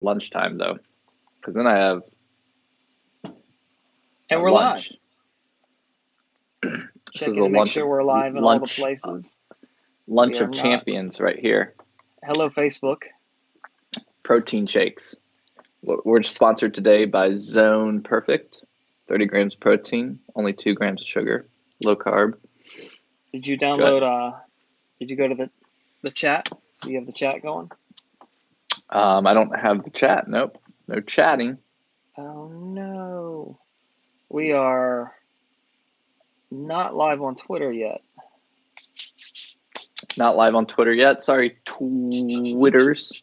lunchtime though, because then I have And we're live. lunch. This is Checking a to make sure we're live in all the lunch places. lunch We are of not. champions right here. Hello, Facebook. Protein shakes. We're sponsored today by Zone Perfect. 30 grams of protein, only 2 grams of sugar, low carb. Did you download? Did you go to the chat? So you have the chat going? I don't have the chat. Nope, no chatting. Oh no, we are not live on Twitter yet. Not live on Twitter yet. Sorry, tweeters.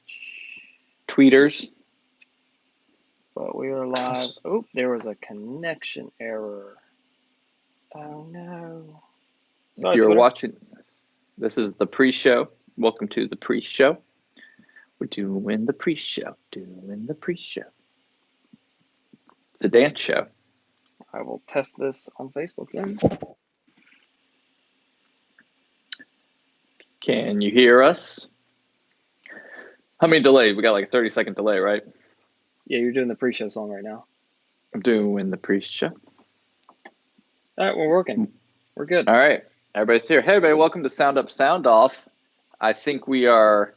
But we are live. Oh, there was a connection error. Oh no. Sorry, If you're Twitter. watching this is the pre-show. Welcome to the pre-show. We're doing the pre-show. It's a dance show. I will test this on Facebook then. Can you hear us? How many delays? We got like a 30-second delay, right? Yeah, you're doing the pre-show song right now. I'm doing the pre-show. All right, we're working. We're good. All right, everybody's here. Hey, everybody, welcome to Sound Up, Sound Off. I think we are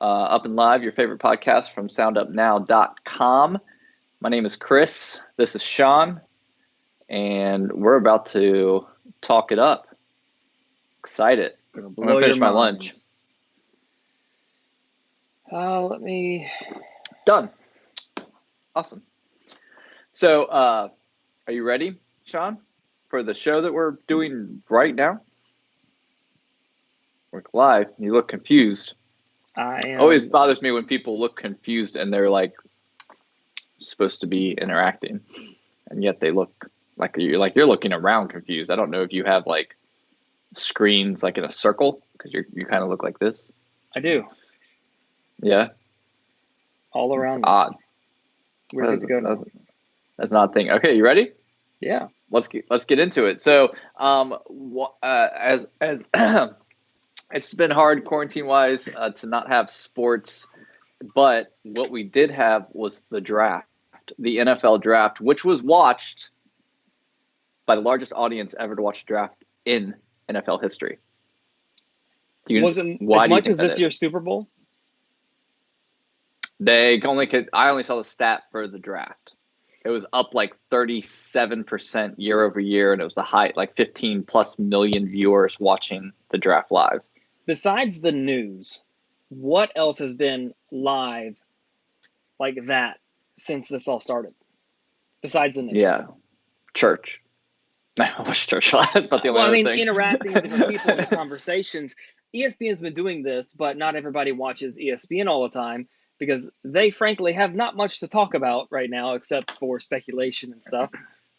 up and live, your favorite podcast from SoundUpNow.com. My name is Chris. This is Sean, and we're about to talk it up. Excited. I'm going to finish my lunch. Let me... Done. Awesome. So, are you ready, Sean, for the show that we're doing right now? We're live. You look confused. I am. Always bothers me when people look confused and they're like supposed to be interacting, and yet they look like you're looking around confused. I don't know if you have like screens like in a circle, because you kind of look like this. I do. Yeah. All around. Odd. We're good to go now. That's not a thing. Okay, you ready? Yeah. Let's get into it. So, as it's been hard quarantine wise to not have sports, but what we did have was the draft, the NFL draft, which was watched by the largest audience ever to watch a draft in NFL history. Wasn't as much as this year's Super Bowl? I only saw the stat for the draft. It was up like 37% year over year, and it was the high, like 15 plus million viewers watching the draft live. Besides the news, what else has been live like that since this all started? Besides the news. Yeah. Church. I watched church live. That's about the only other thing. Interacting with different people in the conversations. ESPN's been doing this, but not everybody watches ESPN all the time because they frankly have not much to talk about right now except for speculation and stuff.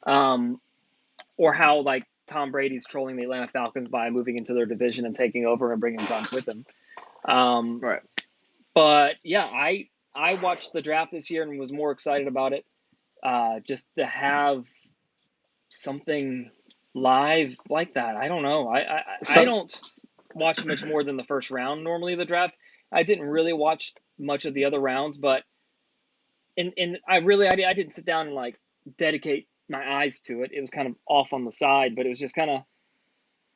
Or how like Tom Brady's trolling the Atlanta Falcons by moving into their division and taking over and bringing Gronk with him. Right. But yeah, I watched the draft this year and was more excited about it. Just to have something live like that. I don't know. I don't watch much more than the first round normally of the draft. I didn't really watch much of the other rounds, but I didn't sit down and like dedicate my eyes to it. It was kind of off on the side, but it was just kind of,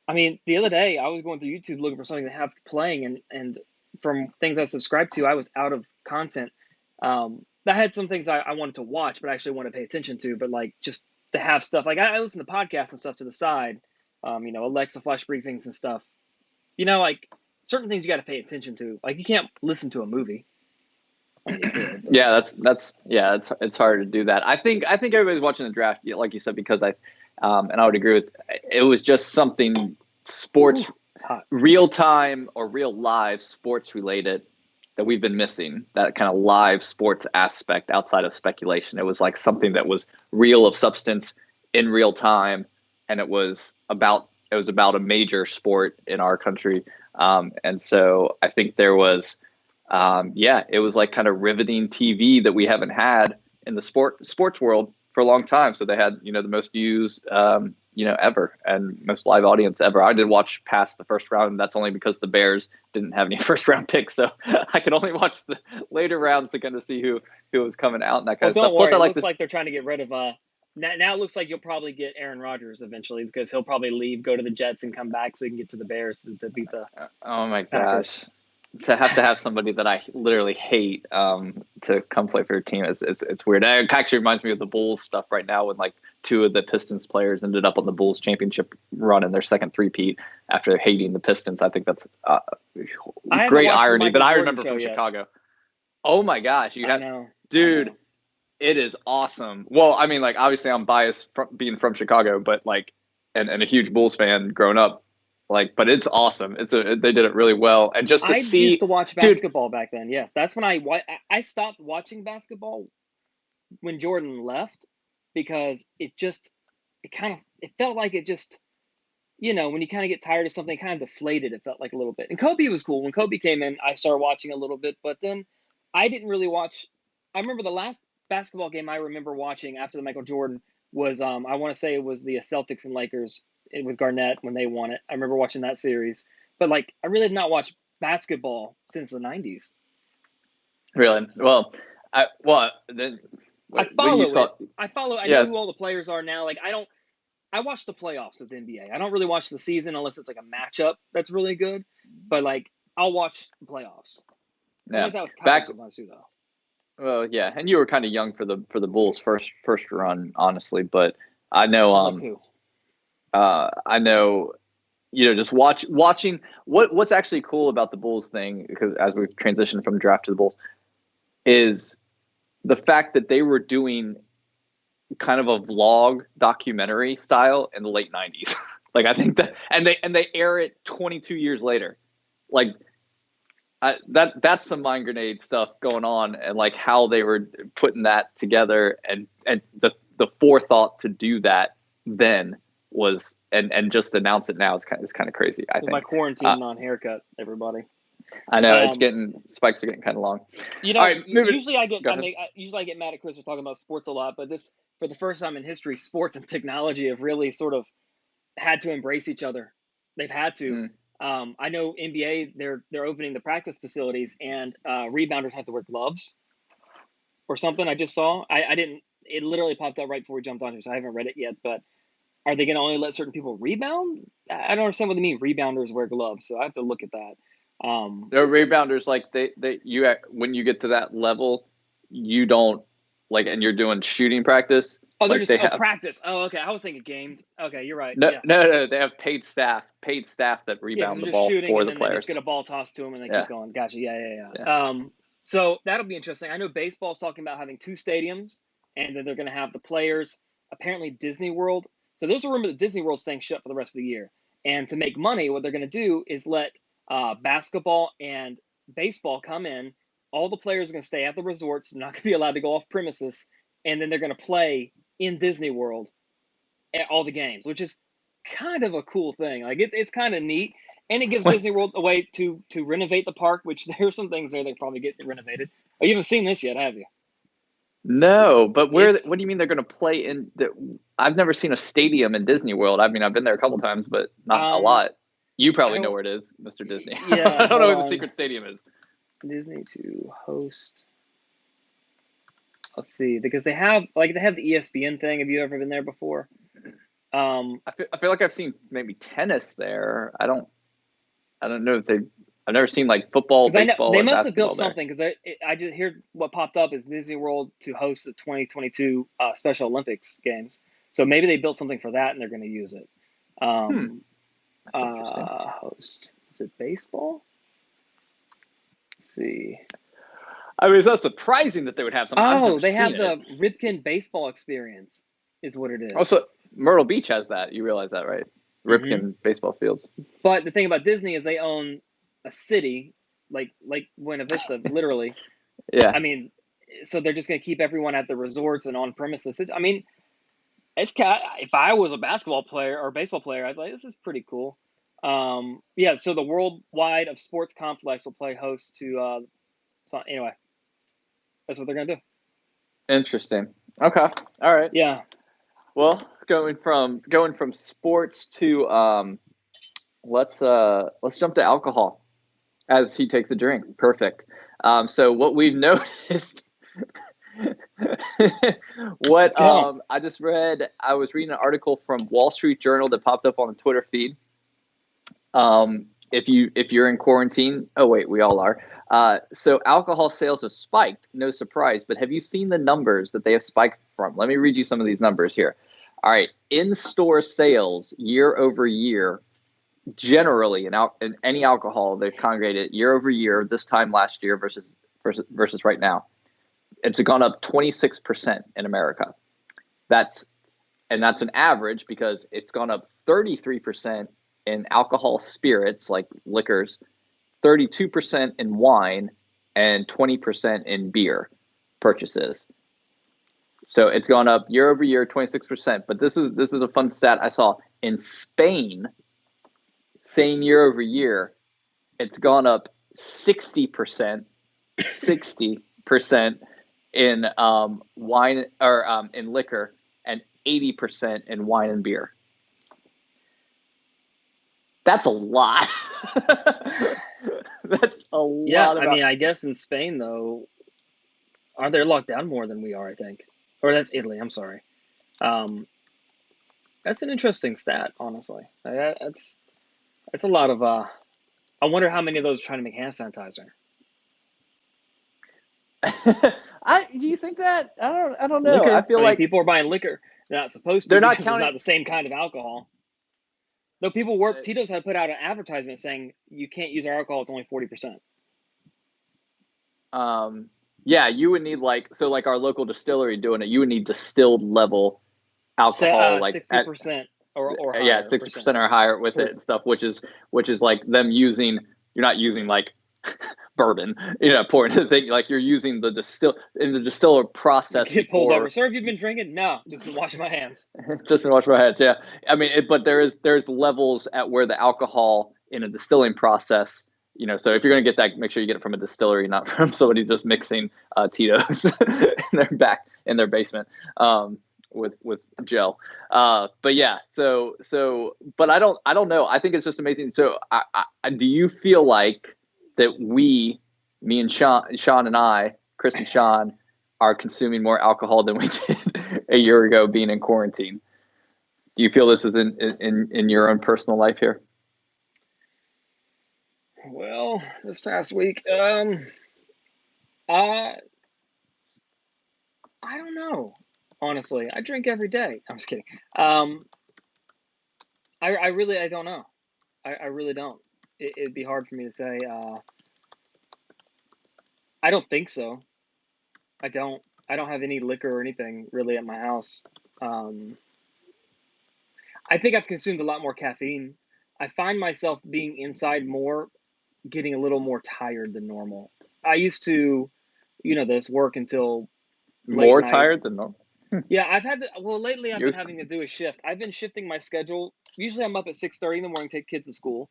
I mean, the other day I was going through YouTube looking for something to have playing, and from things I subscribed to, I was out of content. I had some things I wanted to watch, but I actually wanted to pay attention to, but like just to have stuff, like I listen to podcasts and stuff to the side, Alexa flash briefings and stuff, like certain things you got to pay attention to. Like you can't listen to a movie. Yeah, it's hard to do that. I think everybody's watching the draft, like you said, because and I would agree with it was just something sports, real time or real live sports related that we've been missing. That kind of live sports aspect outside of speculation. It was like something that was real of substance in real time, and it was about a major sport in our country. And so I think there was. It was like kind of riveting TV that we haven't had in the sports world for a long time. So they had, the most views, ever, and most live audience ever. I did watch past the first round, and that's only because the Bears didn't have any first round picks. So I could only watch the later rounds to kind of see who was coming out and that kind of stuff. Don't worry. Plus, it looks like they're trying to get rid of now it looks like you'll probably get Aaron Rodgers eventually, because he'll probably leave, go to the Jets, and come back so he can get to the Bears to beat the oh my Packers. Gosh. To have somebody that I literally hate to come play for your team is it's weird. It actually reminds me of the Bulls stuff right now, when like two of the Pistons players ended up on the Bulls championship run in their second three-peat after hating the Pistons. I think that's great irony that I remember from Chicago. Oh my gosh, dude, it is awesome. Well, I mean, like, obviously I'm biased from being from Chicago, but like, and a huge Bulls fan growing up. Like, but it's awesome. They did it really well, and just to I see. used to watch basketball back then. Yes, that's when I stopped watching basketball when Jordan left, because it felt like it just, when you kind of get tired of something, it kind of deflated. It felt like a little bit. And Kobe was cool. When Kobe came in, I started watching a little bit, but then I didn't really watch. I remember the last basketball game I remember watching after the Michael Jordan was I want to say it was the Celtics and Lakers with Garnett when they won it. I remember watching that series, but like, I really did not watch basketball since the 90s. Really? Well, I follow it. I know who all the players are now. Like, I watch the playoffs of the NBA. I don't really watch the season unless it's like a matchup that's really good, but like, I'll watch the playoffs. Yeah. Back too, though. Well, yeah, and you were kind of young for the Bulls first run, honestly, but I know I know, just watching what's actually cool about the Bulls thing, because as we've transitioned from the draft to the Bulls, is the fact that they were doing kind of a vlog documentary style in the late 90s. Like, I think that, and they air it 22 years later. Like, that's some mind grenade stuff going on, and like how they were putting that together, and the forethought to do that then was, and just announce it now is kind of crazy. I think my quarantine non-haircut, everybody. I know spikes are getting kind of long. All right, usually I get mad at Chris for talking about sports a lot, but this, for the first time in history, sports and technology have really sort of had to embrace each other. They've had to. I know NBA, they're opening the practice facilities, and rebounders have to wear gloves or something. I just saw. It literally popped up right before we jumped on here, so I haven't read it yet, but are they going to only let certain people rebound? I don't understand what they mean. Rebounders wear gloves, so I have to look at that. They're rebounders, like when you get to that level, you don't like, and you're doing shooting practice. Oh, they're just practice. Oh, okay. I was thinking games. Okay, you're right. No, no, they have paid staff that rebound the ball for the players. They just get a ball tossed to them and they keep going. Gotcha. Yeah. So that'll be interesting. I know baseball's talking about having 2 stadiums, and then they're going to have the players. Apparently, Disney World. So there's a rumor that Disney World's staying shut for the rest of the year. And to make money, what they're going to do is let basketball and baseball come in. All the players are going to stay at the resorts. They're not going to be allowed to go off premises. And then they're going to play in Disney World at all the games, which is kind of a cool thing. Like, it's kind of neat. And it gives Disney World a way to renovate the park, which there are some things there that probably get renovated. Oh, you haven't seen this yet, have you? No, but what do you mean they're going to play in? I've never seen a stadium in Disney World. I mean, I've been there a couple times, but not a lot. You probably know where it is, Mr. Disney. Yeah, I don't know where the secret stadium is. Disney to host. Let's see, because they have the ESPN thing. Have you ever been there before? I feel like I've seen maybe tennis there. I don't know if I've never seen like football, baseball. They must have built something, because I just hear what popped up is Disney World to host the 2022 Special Olympics games. So maybe they built something for that and they're going to use it. Host, is it baseball? Let's see. I mean, it's not surprising that they would have something. Oh, they have the Ripken baseball experience, is what it is. Also, Myrtle Beach has that. You realize that, right? Ripken baseball fields. But the thing about Disney is they own a city, like Buena Vista, literally. Yeah. I mean, so they're just going to keep everyone at the resorts and on premises. I mean, if I was a basketball player or baseball player, I'd be like, this is pretty cool. So the Worldwide of Sports Complex will play host to. So anyway, that's what they're going to do. Interesting. Okay. All right. Yeah. Well, going from sports to let's jump to alcohol as he takes a drink. Perfect. So what we've noticed, Let's go. I was reading an article from Wall Street Journal that popped up on the Twitter feed. If you're in quarantine, oh wait, we all are. So alcohol sales have spiked, no surprise. But have you seen the numbers that they have spiked from? Let me read you some of these numbers here. All right, in-store sales year over year, generally in any alcohol, they've congregated year over year. This time last year versus right now, it's gone up 26% in America. That's an average because it's gone up 33% in alcohol spirits like liquors, 32% in wine, and 20% in beer purchases. So it's gone up year over year 26%. But this is a fun stat I saw in Spain. Same year over year, it's gone up 60%, 60% in wine or in liquor, and 80% in wine and beer. That's a lot. That's a lot. Yeah, I mean, I guess in Spain though, aren't they locked down more than we are? I think, or that's Italy. I'm sorry. That's an interesting stat, honestly. That's a lot of. I wonder how many of those are trying to make hand sanitizer. Do you think that? I don't know. Liquor. I feel like people are buying liquor. They're not supposed to they're not because counting. it's not the same kind of alcohol. Though people work, Tito's had put out an advertisement saying you can't use our alcohol; it's only 40%. Yeah, you would need like our local distillery doing it. You would need distilled level alcohol, like 60% or higher. Yeah, 60% or higher with it and stuff, which is like them using. You're not using like bourbon, pouring the thing, like you're using the distiller process. Get pulled over. Sir, have you been drinking? No, just been washing my hands. Just been washing my hands. Yeah, I mean, but there's levels at where the alcohol in a distilling process. So if you're going to get that, make sure you get it from a distillery, not from somebody just mixing Tito's in their basement with gel. But yeah, but I don't know. I think it's just amazing. So do you feel like that me and Sean and I, Chris and Sean, are consuming more alcohol than we did a year ago being in quarantine? Do you feel this is in your own personal life here? Well, this past week, I don't know. Honestly, I drink every day. I'm just kidding. I don't know. I really don't. It'd be hard for me to say. I don't think so. I don't have any liquor or anything really at my house. I think I've consumed a lot more caffeine. I find myself being inside more, getting a little more tired than normal. I used to, work until more night. Tired than normal. Yeah, lately I've been having to do a shift. I've been shifting my schedule. Usually I'm up at 6:30 in the morning, take kids to school.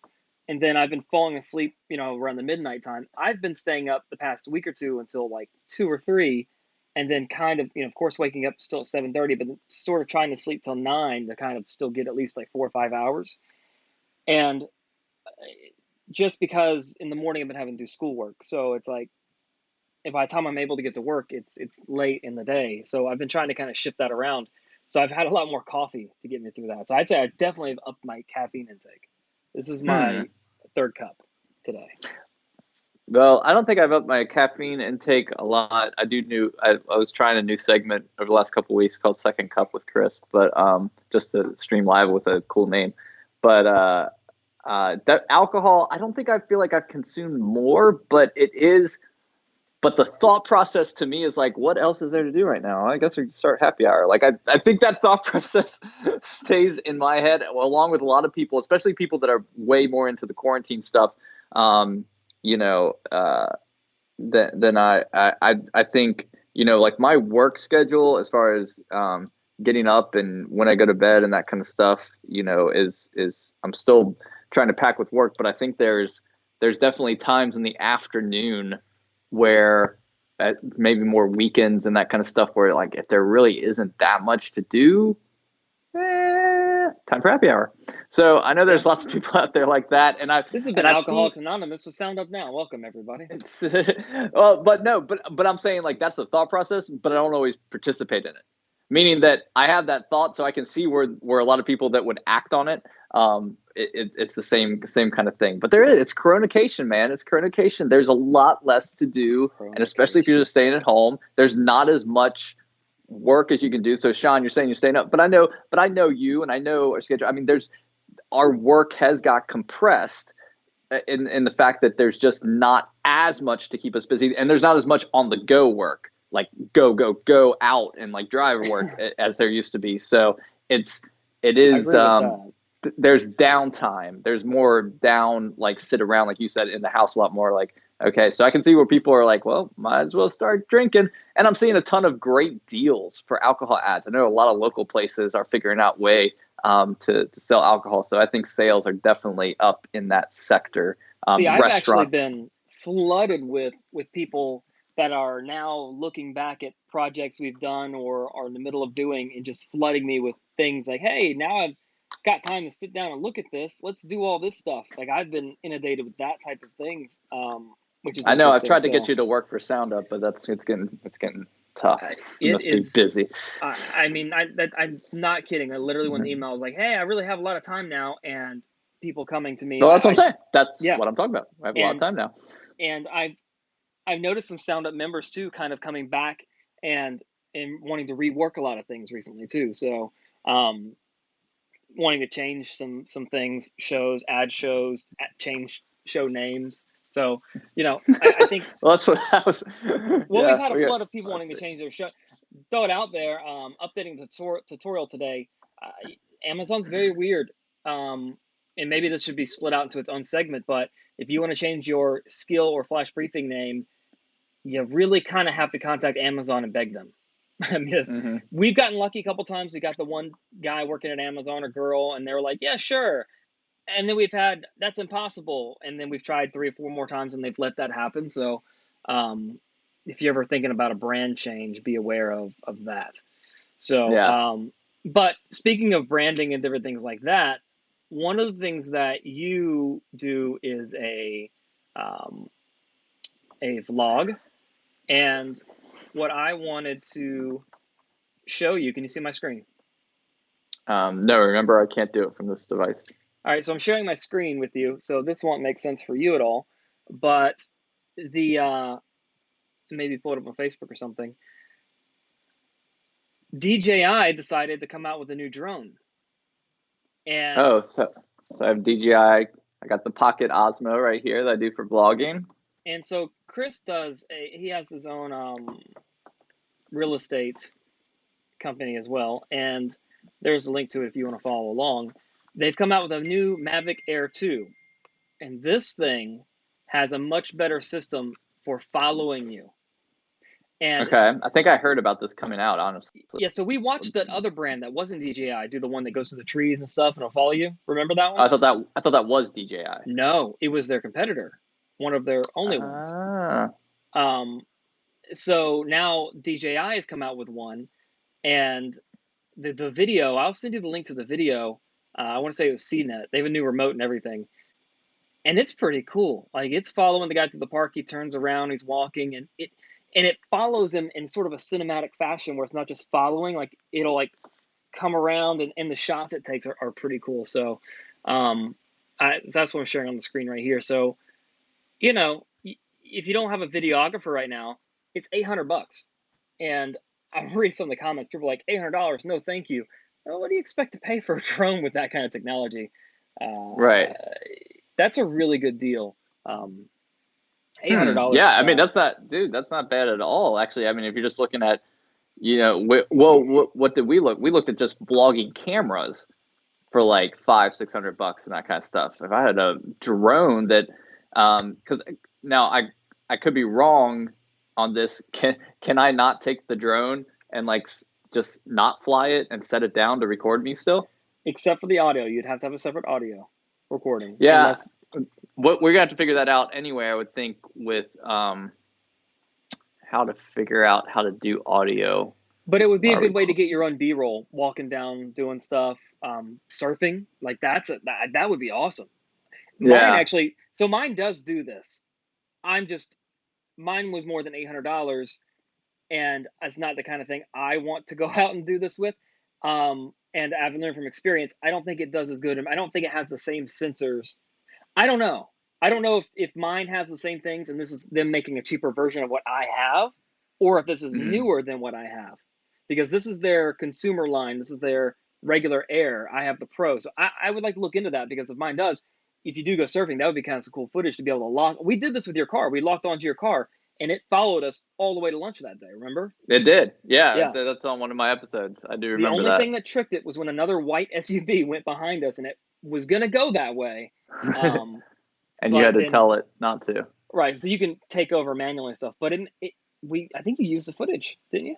And then I've been falling asleep, around the midnight time. I've been staying up the past week or two until like 2 or 3, and then kind of, of course, waking up still at 7:30, but sort of trying to sleep till 9 to kind of still get at least like 4 or 5 hours. And just because in the morning I've been having to do schoolwork, so it's like, and by the time I'm able to get to work, it's late in the day. So I've been trying to kind of shift that around. So I've had a lot more coffee to get me through that. So I'd say I definitely have upped my caffeine intake. This is my third cup today. Well, I don't think I've upped my caffeine intake a lot. I was trying a new segment over the last couple of weeks called Second Cup with Chris, but just to stream live with a cool name. But that alcohol, I don't think I feel like I've consumed more, but it is. But the thought process to me is like, what else is there to do right now? I guess we can start happy hour. Like I think that thought process stays in my head, along with a lot of people, especially people that are way more into the quarantine stuff. Than I think, like my work schedule as far as getting up and when I go to bed and that kind of stuff, is I'm still trying to pack with work, but I think there's definitely times in the afternoon where maybe more weekends and that kind of stuff where like if there really isn't that much to do, time for happy hour. So I know there's lots of people out there like that, and this has been Alcoholics Anonymous with SoundUp Now. Welcome everybody. Well, but I'm saying like that's the thought process, but I don't always participate in it. Meaning that I have that thought, so I can see where a lot of people that would act on it. It's the same kind of thing. But it's Coronication, man. It's Coronication. There's a lot less to do, and especially if you're just staying at home, there's not as much work as you can do. So Sean, you're saying you're staying up, but I know you, and I know our schedule. I mean, our work has got compressed in the fact that there's just not as much to keep us busy, and there's not as much on the go work, like go out and like drive work as there used to be. So it is there's downtime. There's more down, like sit around, like you said, in the house a lot more. Like, okay, so I can see where people are like, well, might as well start drinking. And I'm seeing a ton of great deals for alcohol ads. I know a lot of local places are figuring out way to sell alcohol. So I think sales are definitely up in that sector. See, I've actually been flooded with people that are now looking back at projects we've done or are in the middle of doing and just flooding me with things like, hey, now I've got time to sit down and look at this. Let's do all this stuff. Like I've been inundated with that type of things, which is I know I've tried to get you to work for SoundUp, but it's getting tough. You must be busy. I mean, I'm not kidding. I literally, when the email was like, hey, I really have a lot of time now, and people coming to me. Well, that's what I'm saying. That's what I'm talking about. I have a lot of time now. And I've noticed some SoundUp members too, kind of coming back and wanting to rework a lot of things recently too. So, wanting to change some things, add shows, change show names. So, I think well, that's what I was. Well, we've had a flood of people wanting to change their show. Throw it out there. Updating the tutorial today. Amazon's very weird. And maybe this should be split out into its own segment. But if you want to change your skill or flash briefing name, you really kind of have to contact Amazon and beg them. Because we've gotten lucky a couple times. We got the one guy working at Amazon or girl, and they were like, yeah, sure. And then we've had, that's impossible. And then we've tried 3 or 4 more times and they've let that happen. So if you're ever thinking about a brand change, be aware of that. So, but speaking of branding and different things like that, one of the things that you do is a vlog. And what I wanted to show you, can you see my screen? No, remember, I can't do it from this device. All right, so I'm sharing my screen with you, so this won't make sense for you at all, but maybe pull it up on Facebook or something. DJI decided to come out with a new drone. And so I have DJI. I got the Pocket Osmo right here that I do for vlogging. And so Chris he has his own real estate company as well, and there's a link to it if you want to follow along. They've come out with a new Mavic Air 2, and this thing has a much better system for following you. And okay, I think I heard about this coming out, honestly. Yeah, so we watched that other brand that wasn't DJI do the one that goes to the trees and stuff and it'll follow you. Remember that one? I thought that was DJI. No, it was their competitor, one of their only ones. So now DJI has come out with one, and the video, I'll send you the link to the video. I want to say it was CNET. They have a new remote and everything. And it's pretty cool. Like, it's following the guy through the park. He turns around, he's walking, and it follows him in sort of a cinematic fashion where it's not just following. Like, it'll like come around, and the shots it takes are pretty cool. So that's what I'm sharing on the screen right here. So, if you don't have a videographer right now, it's $800. And I'm reading some of the comments. People are like, $800? No, thank you. Well, what do you expect to pay for a drone with that kind of technology? Right. That's a really good deal. $800. Yeah, I mean, that's not bad at all. Actually, I mean, if you're just looking at, what did we look? We looked at just vlogging cameras for like $500-600 and that kind of stuff. If I had a drone that, because now I could be wrong on this. Can I not take the drone and like just not fly it and set it down to record me still? Except for the audio, you'd have to have a separate audio recording. Yeah. We're gonna have to figure that out anyway, I would think, with how to figure out how to do audio. But it would be a good way to get your own B-roll, walking down, doing stuff, surfing. Like that would be awesome. Mine Yeah. actually, so mine does do this. Mine was more than $800, and it's not the kind of thing I want to go out and do this with. And I've learned from experience, I don't think it does as good. I don't think it has the same sensors. I don't know. I don't know if mine has the same things and this is them making a cheaper version of what I have, or if this is newer than what I have. Because this is their consumer line. This is their regular Air. I have the Pro. So I would like to look into that, because if mine does, if you do go surfing, that would be kind of some cool footage to be able to lock. We did this with your car. We locked onto your car and it followed us all the way to lunch that day. Remember? It did. Yeah. Yeah. That's on one of my episodes. I do The remember only that. thing that tricked it was when another white SUV went behind us and it was going to go that way. And you had to tell it not to. Right. So you can take over manually and stuff. But I think you used the footage, didn't you?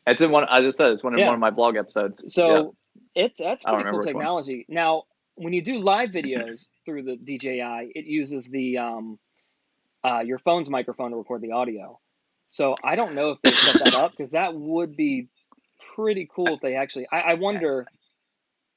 It's in one. I just said it's in one of my blog episodes. So that's pretty cool technology. Now, when you do live videos through the DJI, it uses the your phone's microphone to record the audio. So I don't know if they set that up, because that would be pretty cool if they actually. I wonder,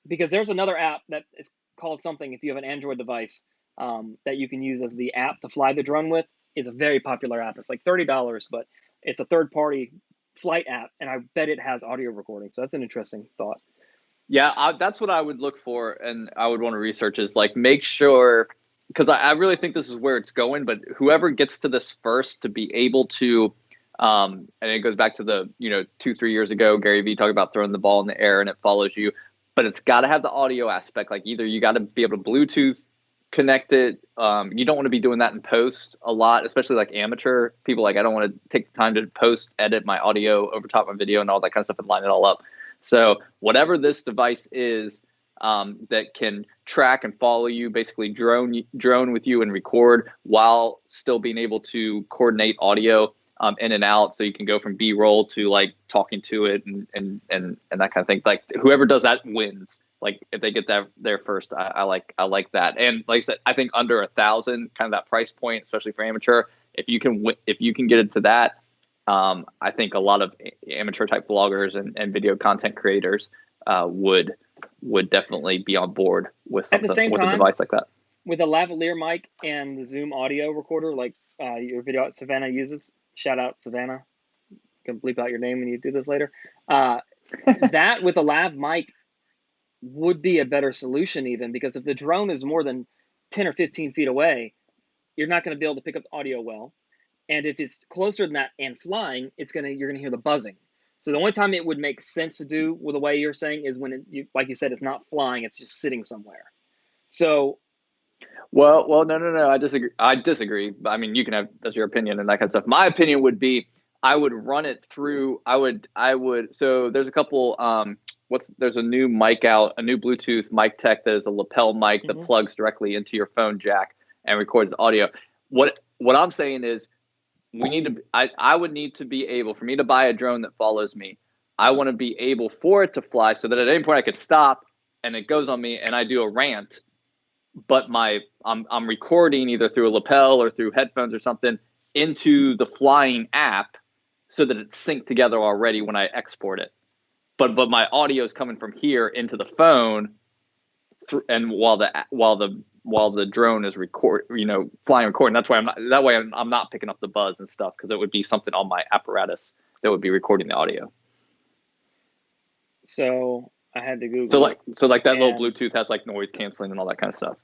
because there's another app that is called something, if you have an Android device, that you can use as the app to fly the drone with. It's a very popular app. It's like $30, but it's a third-party flight app, and I bet it has audio recording. So that's an interesting thought. Yeah, that's what I would look for, and I would want to research is like make sure, because I really think this is where it's going. But whoever gets to this first to be able to, and it goes back to the 2-3 years ago, Gary Vee talked about throwing the ball in the air and it follows you. But it's got to have the audio aspect. Like either you got to be able to Bluetooth connect it. You don't want to be doing that in post a lot, especially like amateur people. Like I don't want to take the time to post, edit my audio over top of my video and all that kind of stuff and line it all up. So whatever this device is that can track and follow you, basically drone with you and record while still being able to coordinate audio in and out, so you can go from B-roll to like talking to it and that kind of thing. Like whoever does that wins. Like if they get that there first, I like that. And like I said, I think under 1,000, kind of that price point, especially for amateur, if you can get it to that, I think a lot of amateur type vloggers and video content creators would definitely be on board with something, a device like that. With a lavalier mic and the Zoom audio recorder, like your video Savannah uses. Shout out Savannah. You can bleep out your name when you do this later. That with a lav mic would be a better solution, even because if the drone is more than 10 or 15 feet away, you're not going to be able to pick up the audio well. And if it's closer than that and flying, you're gonna hear the buzzing. So the only time it would make sense to do with the way you're saying is when like you said, it's not flying, it's just sitting somewhere. So, well, no, I disagree. I mean, you can have, that's your opinion and that kind of stuff. My opinion would be, I would run it through. I would. So there's a couple. There's a new mic out, a new Bluetooth mic tech that is a lapel mic that plugs directly into your phone jack and records the audio. What I'm saying is, I would need to be able, for me to buy a drone that follows me, I want to be able for it to fly so that at any point I could stop and it goes on me and I do a rant, but I'm recording either through a lapel or through headphones or something into the flying app so that it's synced together already when I export it. But my audio is coming from here into the phone and while the drone is flying recording. That's why I'm not picking up the buzz and stuff, because it would be something on my apparatus that would be recording the audio. So I had to Google. So like that little Bluetooth has like noise canceling and all that kind of stuff.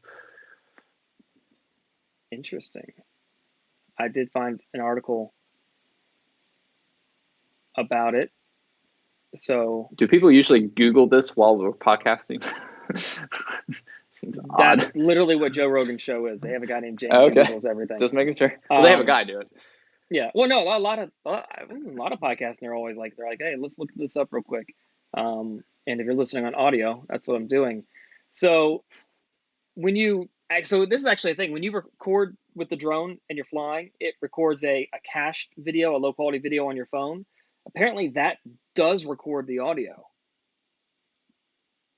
Interesting. I did find an article about it. So do people usually Google this while we're podcasting? That's literally what Joe Rogan's show is. They have a guy named Jamie who Googles everything. Just making sure. Well, they have a guy do it. Yeah. Well, no, a lot of podcasts, they're always like, hey, let's look this up real quick. And if you're listening on audio, that's what I'm doing. So so this is actually a thing. When you record with the drone and you're flying, it records a cached video, a low quality video on your phone. Apparently that does record the audio.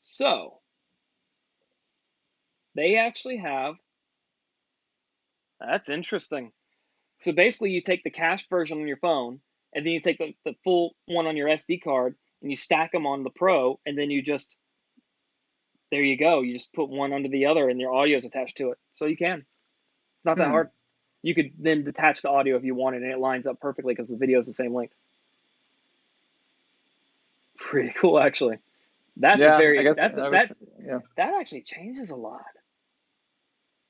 So they actually have, that's interesting. So basically, you take the cached version on your phone, and then you take the full one on your SD card, and you stack them on the Pro, and then there you go. You just put one under the other, and your audio is attached to it. So you can. It's not that hard. You could then detach the audio if you wanted, and it lines up perfectly because the video is the same length. Pretty cool, actually. That's that actually changes a lot.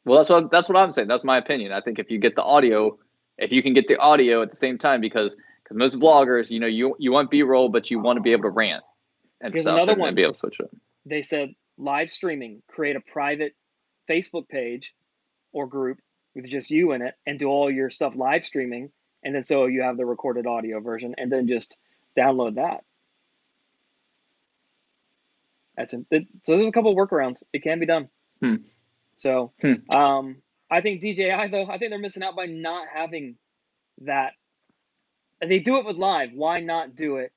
Well, that's what I'm saying. That's my opinion. I think if you get the audio, if you can get the audio at the same time, because most bloggers, you want B-roll, but you want to be able to rant and Here's stuff, another and one. be able to switch it. They said live streaming, create a private Facebook page or group with just you in it, and do all your stuff live streaming, and then so you have the recorded audio version, and then just download that. So there's a couple of workarounds. It can be done. So I think DJI, though, I think they're missing out by not having that. They do it with live. Why not do it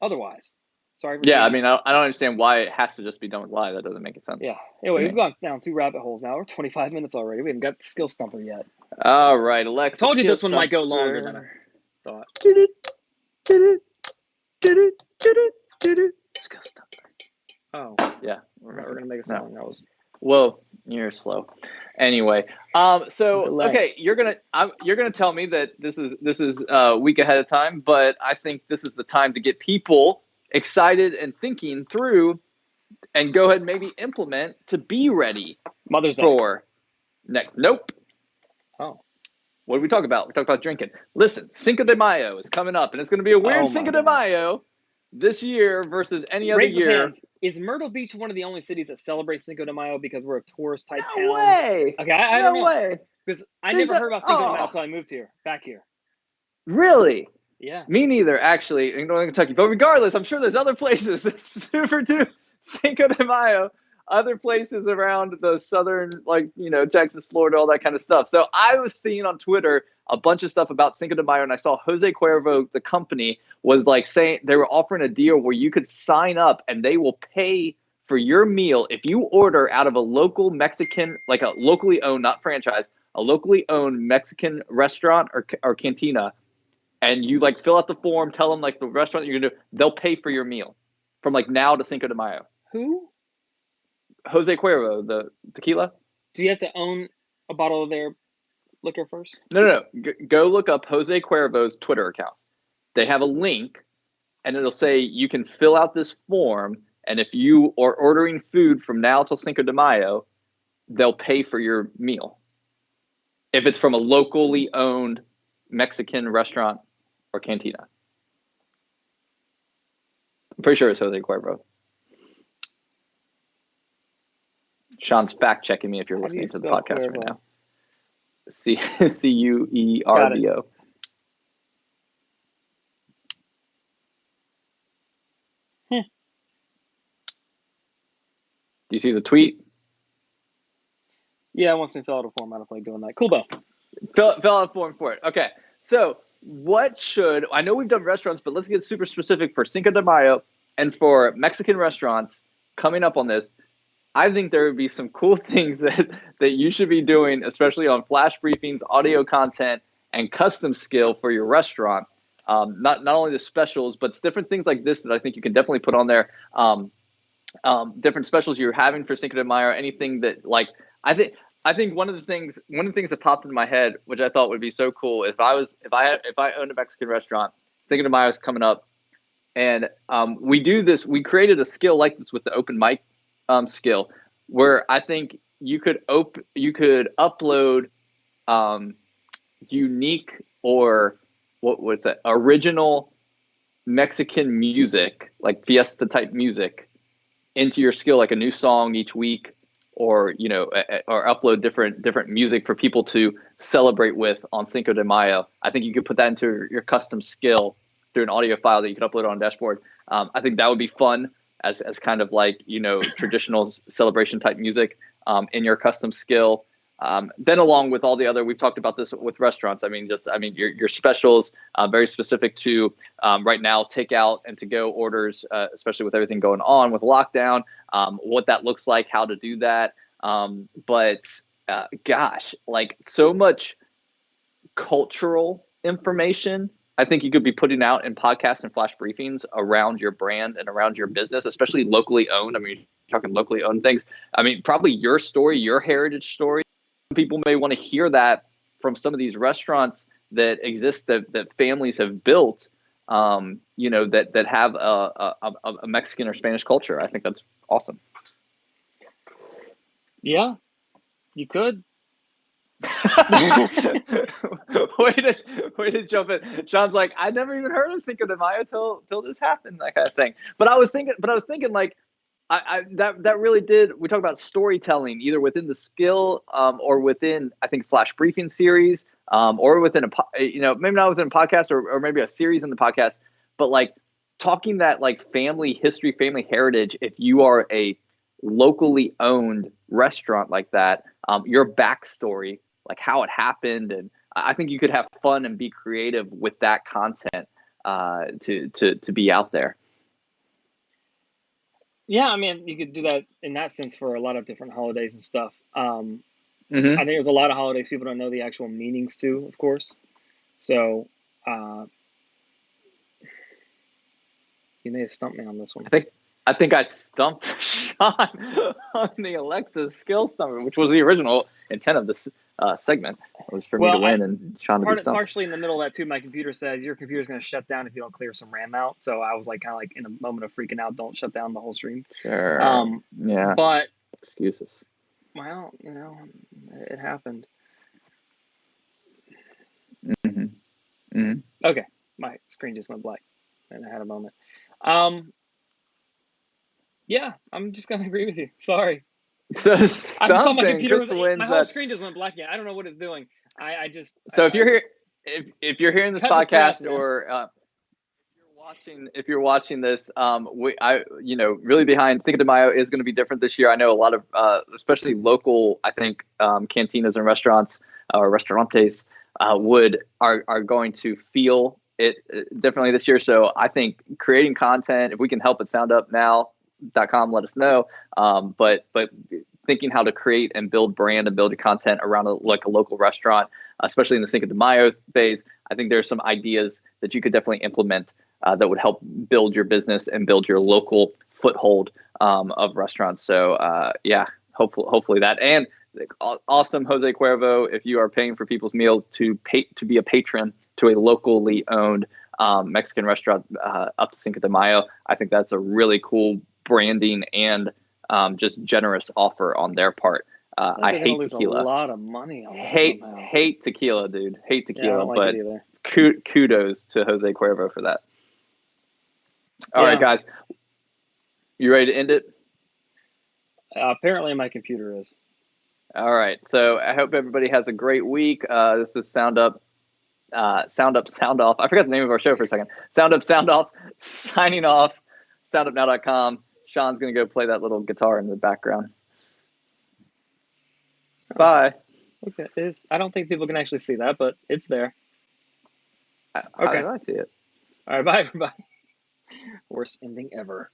otherwise? Sorry. Yeah, I mean, I don't understand why it has to just be done with live. That doesn't make sense. Yeah. Anyway, we've gone down 2 rabbit holes now. We're 25 minutes already. We haven't got the skill stumper yet. All right, Alexa. Told you this one might go longer than I thought. Skill stumper. Oh yeah, we're gonna make a song. That was. Whoa, you're slow. Anyway, so okay, you're gonna tell me that this is a week ahead of time, but I think this is the time to get people excited and thinking through, and go ahead and maybe implement to be ready. Mother's Day for next. Nope. Oh. What did we talk about? We talked about drinking. Listen, Cinco de Mayo is coming up, and it's going to be a weird Cinco de Mayo this year versus any other year. Hands. Is Myrtle Beach one of the only cities that celebrates Cinco de Mayo because we're a tourist type town? No way. Okay, I don't know. No way. Because I never heard about Cinco de Mayo until I moved back here. Really? Yeah. Me neither, actually, in Northern Kentucky. But regardless, I'm sure there's other places that super do Cinco de Mayo. Other places around the southern, Texas, Florida, all that kind of stuff. So I was seeing on Twitter a bunch of stuff about Cinco de Mayo, and I saw Jose Cuervo, the company, was saying they were offering a deal where you could sign up and they will pay for your meal if you order out of a local Mexican, like a locally owned, not franchise, a locally owned Mexican restaurant or cantina, and you fill out the form, tell them the restaurant you're gonna do, they'll pay for your meal from now to Cinco de Mayo. Who? Jose Cuervo, the tequila. Do you have to own a bottle of their liquor first? No. Go look up Jose Cuervo's Twitter account. They have a link, and it'll say you can fill out this form, and if you are ordering food from now till Cinco de Mayo, they'll pay for your meal. If it's from a locally owned Mexican restaurant or cantina. I'm pretty sure it's Jose Cuervo. Sean's fact checking me if you're listening to the podcast right now. Cuervo. Do you see the tweet? Yeah, it wants me to fill out a form. I don't like doing that. Cool, though. Fill out a form for it. Okay, so I know we've done restaurants, but let's get super specific for Cinco de Mayo and for Mexican restaurants coming up on this. I think there would be some cool things that you should be doing, especially on flash briefings, audio content, and custom skill for your restaurant. Not only the specials, but it's different things like this that I think you can definitely put on there. Different specials you're having for Cinco de Mayo, anything that I think one of the things that popped in my head, which I thought would be so cool, if I owned a Mexican restaurant, Cinco de Mayo is coming up, and we created a skill like this with the open mic skill, where I think you could upload unique or original Mexican music, like fiesta type music, into your skill, like a new song each week, or or upload different music for people to celebrate with on Cinco de Mayo. I think you could put that into your custom skill through an audio file that you could upload on a dashboard. I think that would be fun as kind of traditional celebration type music in your custom skill. Then along with all the other, we've talked about this with restaurants. Your specials, very specific to right now, takeout and to go orders, especially with everything going on with lockdown, what that looks like, how to do that. Gosh, so much cultural information I think you could be putting out in podcasts and flash briefings around your brand and around your business, especially locally owned. I mean, talking locally owned things. I mean, probably your story, your heritage story. People may want to hear that from some of these restaurants that exist that families have built, that have a Mexican or Spanish culture. I think that's awesome. Yeah, you could. way to jump in. Sean's like, I never even heard of Cinco de Mayo till this happened, that kind of thing. But I was thinking like, that really did. We talk about storytelling either within the skill, or within, I think, flash briefing series, or within maybe not within a podcast or maybe a series in the podcast, but like talking that like family history, family heritage. If you are a locally owned restaurant like that, your backstory, like how it happened, and I think you could have fun and be creative with that content to be out there. Yeah, I mean, you could do that in that sense for a lot of different holidays and stuff. I Mm-hmm. think there's a lot of holidays people don't know the actual meanings to, of course. So you may have stumped me on this one. I think I stumped Sean on the Alexa skill summit, which was the original intent of this segment. It was for me to win and Sean to be stumped. Partially in the middle of that too, my computer says your computer's going to shut down if you don't clear some RAM out. So I was like, kind of like in a moment of freaking out, don't shut down the whole stream. Sure. Yeah. But excuses. Well, it happened. Mm-hmm. Mm-hmm. Okay, my screen just went black, and I had a moment. Yeah, I'm just gonna agree with you. Sorry. So I just thought my computer my whole that. screen just went black again. I don't know what it's doing. If you're hearing this podcast or if you're watching this, really behind Cinco de Mayo is going to be different this year. I know a lot of especially local, I think, cantinas and restaurants or restaurantes are going to feel it differently this year. So I think creating content, if we can help at SoundUpNow.com, let us know. But thinking how to create and build brand and build your content around a local restaurant, especially in the Cinco de Mayo phase, I think there's some ideas that you could definitely implement that would help build your business and build your local foothold of restaurants. So hopefully that. And awesome, Jose Cuervo, if you are paying for people's meals to be a patron to a locally owned Mexican restaurant up to Cinco de Mayo, I think that's a really cool branding and just generous offer on their part. I hate tequila. A lot of money on hate tequila, dude. Hate tequila, yeah, I don't like but it either. Kudos to Jose Cuervo for that. All right, guys. You ready to end it? Apparently my computer is. All right. So I hope everybody has a great week. This is SoundUp, Sound Off. I forgot the name of our show for a second. SoundUp, Sound Off, signing off. SoundUpNow.com. Sean's going to go play that little guitar in the background. Bye. Okay. I don't think people can actually see that, but it's there. How did I see it? All right. Bye, everybody. Worst ending ever.